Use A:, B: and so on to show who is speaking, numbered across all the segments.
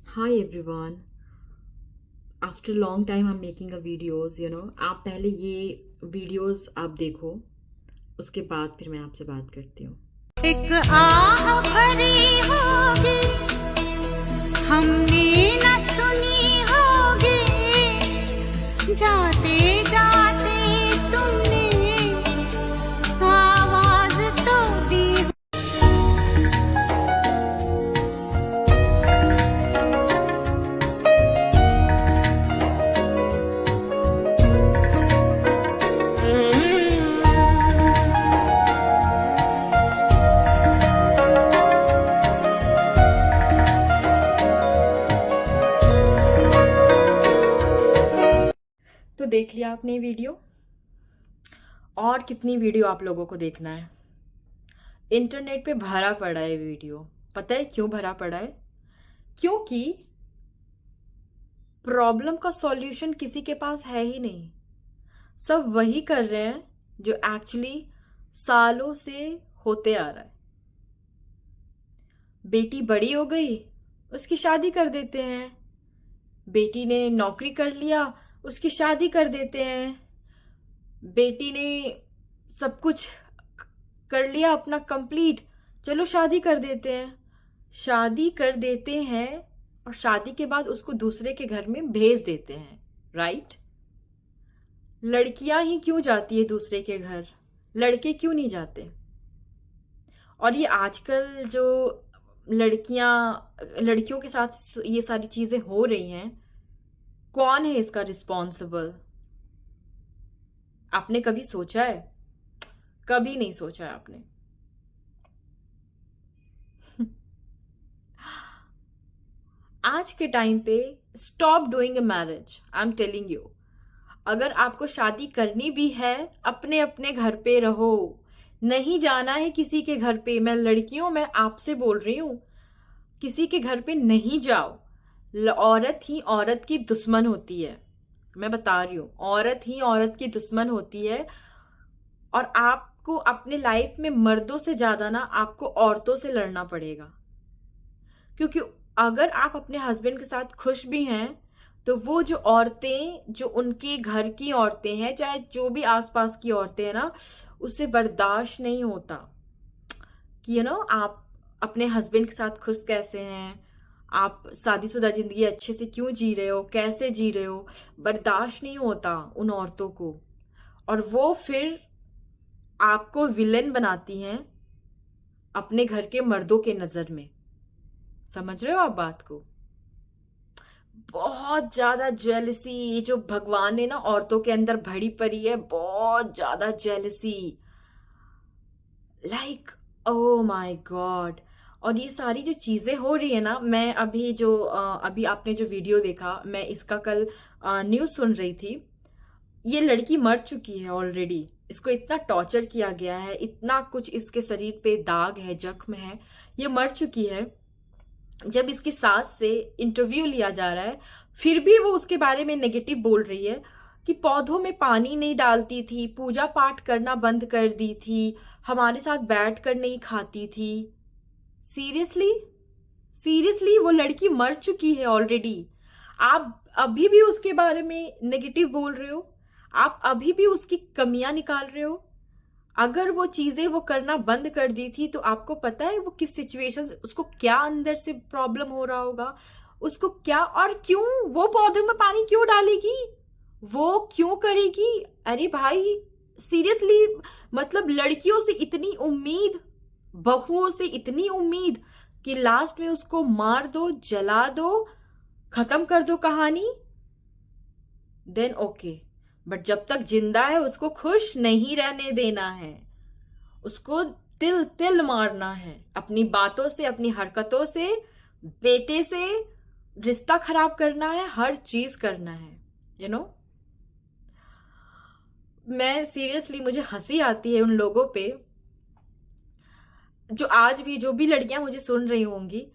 A: Hi everyone. After a long time I'm making a videos, आप पहले ये videos आप देखो, उसके बाद फिर मैं आपसे बात करती हूँ।
B: एक आह भरी होगी हमने न सुनी होगी जाते जाते तुमने आवाज तो दी।
A: तो देख लिया आपने ये वीडियो? और कितनी वीडियो आप लोगों को देखना है? इंटरनेट पे भरा पड़ा है वीडियो। पता है क्यों भरा पड़ा है? क्योंकि प्रॉब्लम का सॉल्यूशन किसी के पास है ही नहीं। सब वही कर रहे हैं जो एक्चुअली सालों से होते आ रहा है। बेटी बड़ी हो गई, उसकी शादी कर देते हैं। बेटी ने नौकरी कर लिया, उसकी शादी कर देते हैं। बेटी ने सब कुछ कर लिया अपना कंप्लीट, चलो शादी कर देते हैं। शादी कर देते हैं और शादी के बाद उसको दूसरे के घर में भेज देते हैं, राइट? लड़कियां ही क्यों जाती है दूसरे के घर, लड़के क्यों नहीं जाते? और ये आजकल जो लड़कियों के साथ ये सारी चीजें हो रही हैं, कौन है इसका रिस्पॉन्सिबल? आपने कभी सोचा है? कभी नहीं सोचा है आपने। आज के टाइम पे stop doing a marriage, I am telling you. अगर आपको शादी करनी भी है, अपने अपने घर पे रहो, नहीं जाना है किसी के घर पे। मैं लड़कियों, मैं आपसे बोल रही हूँ, किसी के घर पे नहीं जाओ। औरत ही औरत की दुश्मन होती है। मैं बता रही हूँ, औरत ही औरत की दुश्मन होती है। और आपको अपने लाइफ में मर्दों से ज्यादा ना आपको औरतों से लड़ना पड़ेगा। क्योंकि अगर आप अपने हस्बैंड के साथ खुश भी हैं, तो वो जो औरतें, जो उनके घर की औरतें हैं, चाहे जो भी आसपास की औरतें हैं ना, उससे बर्दाश्त नहीं होता कि आप अपने हस्बैंड के साथ खुश कैसे हैं, आप शादीशुदा जिंदगी अच्छे से क्यों जी रहे हो, कैसे जी रहे हो। बर्दाश्त नहीं होता उन औरतों को। और वो फिर आपको विलेन बनाती हैं अपने घर के मर्दों के नजर में। समझ रहे हो आप बात को? बहुत ज्यादा जेलसी, ये जो भगवान ने ना औरतों के अंदर भरी पड़ी है, बहुत ज्यादा jealousy, like oh my God. और ये सारी जो चीजें हो रही है ना, मैं अभी आपने जो वीडियो देखा, मैं इसका कल न्यूज सुन रही थी। ये लड़की मर चुकी है ऑलरेडी। इसको इतना टॉर्चर किया गया है, इतना कुछ इसके शरीर पे दाग है, जख्म है, ये मर चुकी है। जब इसकी सास से इंटरव्यू लिया जा रहा है, फिर भी वो उसके बारे में नेगेटिव बोल रही है कि पौधों में पानी नहीं डालती थी, पूजा पाठ करना बंद कर दी थी, हमारे साथ बैठ कर नहीं खाती थी। सीरियसली? सीरियसली वो लड़की मर चुकी है ऑलरेडी। आप अभी भी उसके बारे में नेगेटिव बोल रहे हो, आप अभी भी उसकी कमियां निकाल रहे हो। अगर वो चीजें वो करना बंद कर दी थी, तो आपको पता है वो किस सिचुएशन, उसको क्या अंदर से प्रॉब्लम हो रहा होगा, उसको क्या और क्यों वो पौधे में पानी क्यों डालेगी, वो क्यों करेगी? अरे भाई, सीरियसली, मतलब लड़कियों से इतनी उम्मीद, बहुओं से इतनी उम्मीद कि लास्ट में उसको मार दो, जला दो, खत्म कर दो कहानी, देन ओके। बट जब तक जिंदा है उसको खुश नहीं रहने देना है, उसको तिल तिल मारना है अपनी बातों से, अपनी हरकतों से, बेटे से रिश्ता खराब करना है, हर चीज करना है। यू नो मैं सीरियसली, मुझे हंसी आती है उन लोगों पे जो आज भी, जो भी लड़कियां मुझे सुन रही होंगी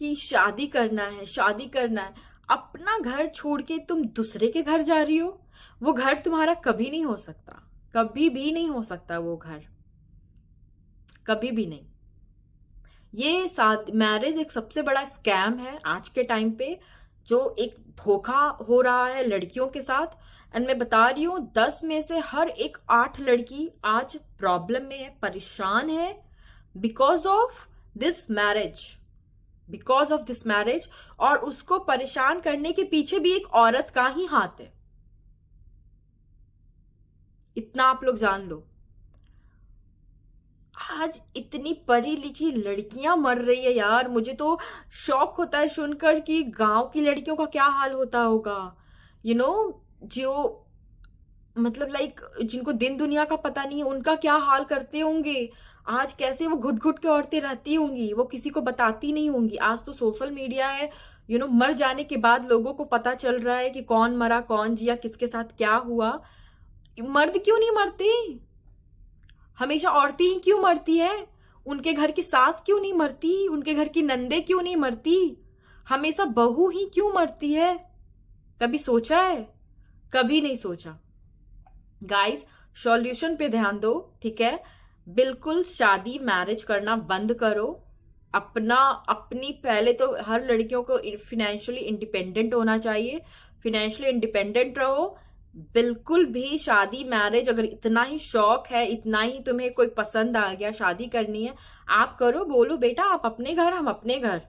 A: कि शादी करना है, शादी करना है। अपना घर छोड़ के तुम दूसरे के घर जा रही हो। वो घर तुम्हारा कभी नहीं हो सकता, कभी भी नहीं हो सकता वो घर, कभी भी नहीं। ये मैरिज एक सबसे बड़ा स्कैम है आज के टाइम पे, जो एक धोखा हो रहा है लड़कियों के साथ। एंड मैं बता रही हूँ 10 में से हर एक 8 लड़की आज प्रॉब्लम में है, परेशान है, because of this marriage, because of this marriage. और उसको परेशान करने के पीछे भी एक औरत का ही हाथ है, इतना आप लोग जान लो। आज इतनी पढ़ी लिखी लड़कियां मर रही है यार, मुझे तो शौक होता है सुनकर कि गांव की लड़कियों का क्या हाल होता होगा। यू नो, जो मतलब लाइक जिनको दिन दुनिया का पता नहीं है, उनका क्या हाल करते होंगे आज, कैसे वो घुट घुट के औरतें रहती होंगी, वो किसी को बताती नहीं होंगी। आज तो सोशल मीडिया है, मर जाने के बाद लोगों को पता चल रहा है कि कौन मरा, कौन जिया, किसके साथ क्या हुआ। मर्द क्यों नहीं मरते? हमेशा औरतें ही क्यों मरती है? उनके घर की सास क्यों नहीं मरती? उनके घर की नंदे क्यों नहीं मरती? हमेशा बहू ही क्यों मरती है? कभी सोचा है? कभी नहीं सोचा। गाइस, सॉल्यूशन पे ध्यान दो, ठीक है? बिल्कुल शादी मैरिज करना बंद करो। अपनी पहले तो हर लड़कियों को फिनेंशियली इंडिपेंडेंट होना चाहिए, फिनेंशियली इंडिपेंडेंट रहो। बिल्कुल भी शादी मैरिज, अगर इतना ही शौक है, इतना ही तुम्हें कोई पसंद आ गया, शादी करनी है, आप करो। बोलो बेटा आप अपने घर, हम अपने घर,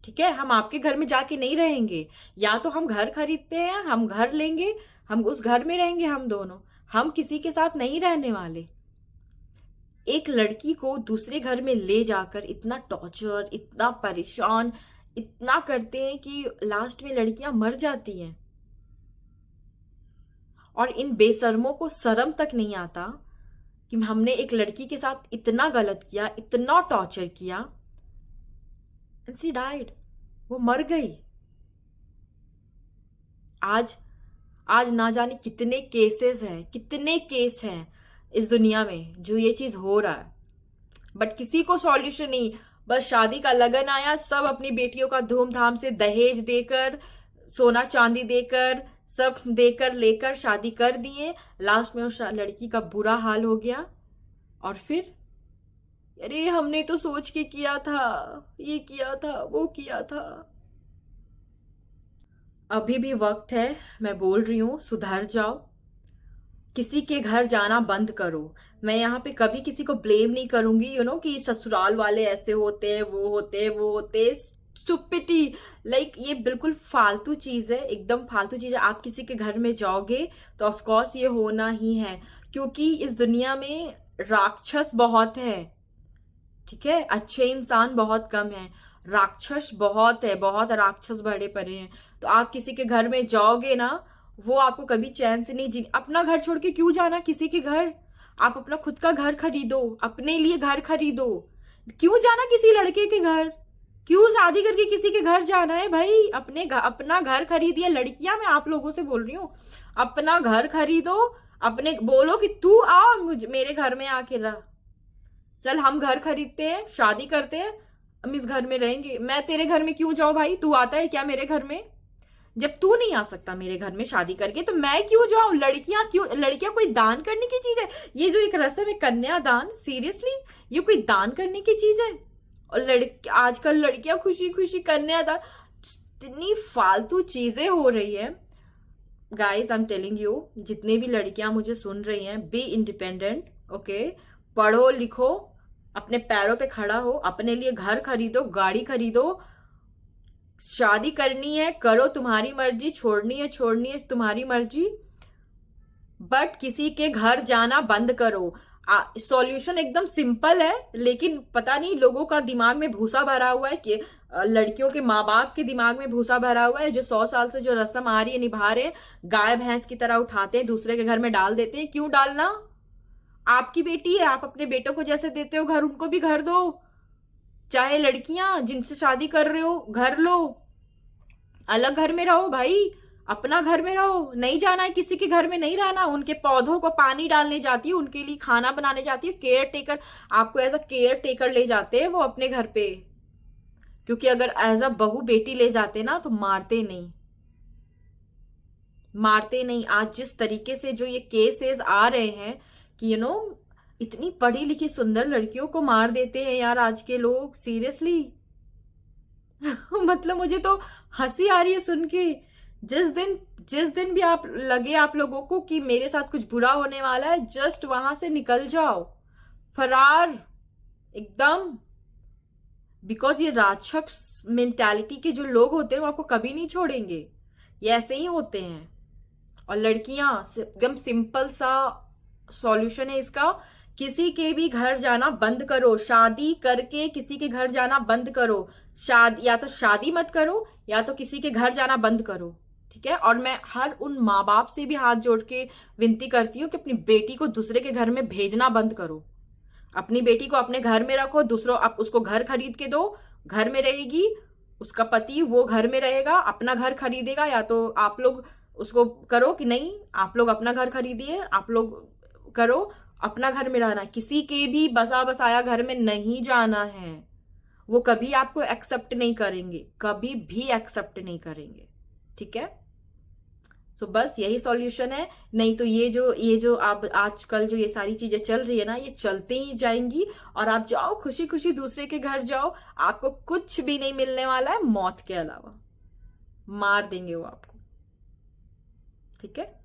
A: ठीक है? हम आपके घर में जाके नहीं रहेंगे। या तो हम घर खरीदते हैं, हम घर लेंगे, हम उस घर में रहेंगे हम दोनों, हम किसी के साथ नहीं रहने वाले। एक लड़की को दूसरे घर में ले जाकर इतना टॉर्चर, इतना परेशान, इतना करते हैं कि लास्ट में लड़कियां मर जाती हैं। और इन बेशर्मों को शर्म तक नहीं आता कि हमने एक लड़की के साथ इतना गलत किया, इतना टॉर्चर किया, एंड शी डाइड, वो मर गई। आज ना जाने कितने केसेस हैं, कितने केस हैं इस दुनिया में जो ये चीज हो रहा है, बट किसी को सॉल्यूशन नहीं। बस शादी का लगन आया, सब अपनी बेटियों का धूमधाम से दहेज देकर, सोना चांदी देकर, सब देकर लेकर शादी कर दिए। लास्ट में उस लड़की का बुरा हाल हो गया। और फिर अरे हमने तो सोच के किया था, ये किया था, वो किया था। अभी भी वक्त है, मैं बोल रही हूँ, सुधर जाओ। किसी के घर जाना बंद करो। मैं यहाँ पे कभी किसी को ब्लेम नहीं करूंगी, कि ससुराल वाले ऐसे होते हैं, वो होते हैं, वो होते हैं। स्टुपिटी, लाइक ये बिल्कुल फालतू चीज है, एकदम फालतू चीज है। आप किसी के घर में जाओगे तो ऑफ कोर्स ये होना ही है, क्योंकि इस दुनिया में राक्षस बहुत है, ठीक है? अच्छे इंसान बहुत कम है, राक्षस बहुत है, बहुत राक्षस बड़े पड़े हैं। तो आप किसी के घर में जाओगे ना, वो आपको कभी चैन से नहीं जी। अपना घर छोड़ के क्यों जाना किसी के घर? आप अपना खुद का घर खरीदो, अपने लिए घर खरीदो। क्यों जाना किसी लड़के के घर? क्यों शादी करके किसी के घर जाना है भाई? अपना घर खरीदिए। लड़कियां, मैं आप लोगों से बोल रही हूँ, अपना घर खरीदो। अपने बोलो कि तू आओ मेरे घर में आके रह। चल हम घर खरीदते हैं, शादी करते हैं, हम इस घर में रहेंगे। मैं तेरे घर में क्यों जाऊं भाई? तू आता है क्या मेरे घर में? जब तू नहीं आ सकता मेरे घर में शादी करके, तो मैं क्यों जाऊं? लड़कियां कोई दान करने की चीज है? ये जो एक रस्म है कन्यादान, सीरियसली ये कोई दान करने की चीज है? और आजकल लड़कियां खुशी खुशी कन्यादान, इतनी फालतू चीजें हो रही है। Guys, I am telling you, जितने भी लड़कियां मुझे सुन रही हैं, बी इंडिपेंडेंट, ओके? पढ़ो लिखो, अपने पैरों पे खड़ा हो, अपने लिए घर खरीदो, गाड़ी खरीदो। शादी करनी है करो, तुम्हारी मर्जी, छोड़नी है तुम्हारी मर्जी, बट किसी के घर जाना बंद करो। सॉल्यूशन एकदम सिंपल है, लेकिन पता नहीं लोगों का दिमाग में भूसा भरा हुआ है कि लड़कियों के माँ बाप के दिमाग में भूसा भरा हुआ है, जो 100 साल से जो रस्म आ रही है निभा रहे हैं, गाय भैंस की तरह उठाते हैं, दूसरे के घर में डाल देते हैं। क्यों डालना? आपकी बेटी है, आप अपने बेटों को जैसे देते हो घर, उनको भी घर दो। चाहे लड़कियां जिनसे शादी कर रहे हो, घर लो, अलग घर में रहो भाई, अपना घर में रहो। नहीं जाना है किसी के घर में, नहीं रहना। उनके पौधों को पानी डालने जाती है, उनके लिए खाना बनाने जाती है, केयर टेकर, आपको एज अ केयर टेकर ले जाते हैं वो अपने घर पे। क्योंकि अगर एज अ बहू बेटी ले जाते ना तो मारते नहीं, मारते नहीं। आज जिस तरीके से जो ये केसेस आ रहे हैं कि इतनी पढ़ी लिखी सुंदर लड़कियों को मार देते हैं यार आज के लोग, सीरियसली। मतलब मुझे तो हंसी आ रही है सुन के। जिस दिन भी आप लोगों को कि मेरे साथ कुछ बुरा होने वाला है, जस्ट वहां से निकल जाओ, फरार एकदम। बिकॉज ये राक्षस मेंटालिटी के जो लोग होते हैं वो आपको कभी नहीं छोड़ेंगे, ये ऐसे ही होते हैं। और लड़कियां, एकदम सिंपल सा सॉल्यूशन है इसका, किसी के भी घर जाना बंद करो, शादी करके किसी के घर जाना बंद करो। या तो शादी मत करो या तो किसी के घर जाना बंद करो, ठीक है। और मैं हर उन माँ बाप से भी हाथ जोड़ के विनती करती हूँ कि अपनी बेटी को दूसरे के घर में भेजना बंद करो। अपनी बेटी को अपने घर में रखो, दूसरों आप उसको घर खरीद के दो, घर में रहेगी, उसका पति वो घर में रहेगा, अपना घर खरीदेगा। या तो आप लोग उसको करो कि नहीं, आप लोग अपना घर खरीदिए, आप लोग करो, अपना घर में रहना, किसी के भी बसा बसाया घर में नहीं जाना है। वो कभी आपको एक्सेप्ट नहीं करेंगे, कभी भी एक्सेप्ट नहीं करेंगे, ठीक है। सो बस यही सॉल्यूशन है। नहीं तो ये जो आप आजकल जो ये सारी चीजें चल रही है ना, ये चलते ही जाएंगी। और आप जाओ खुशी खुशी दूसरे के घर जाओ, आपको कुछ भी नहीं मिलने वाला है मौत के अलावा, मार देंगे वो आपको, ठीक है।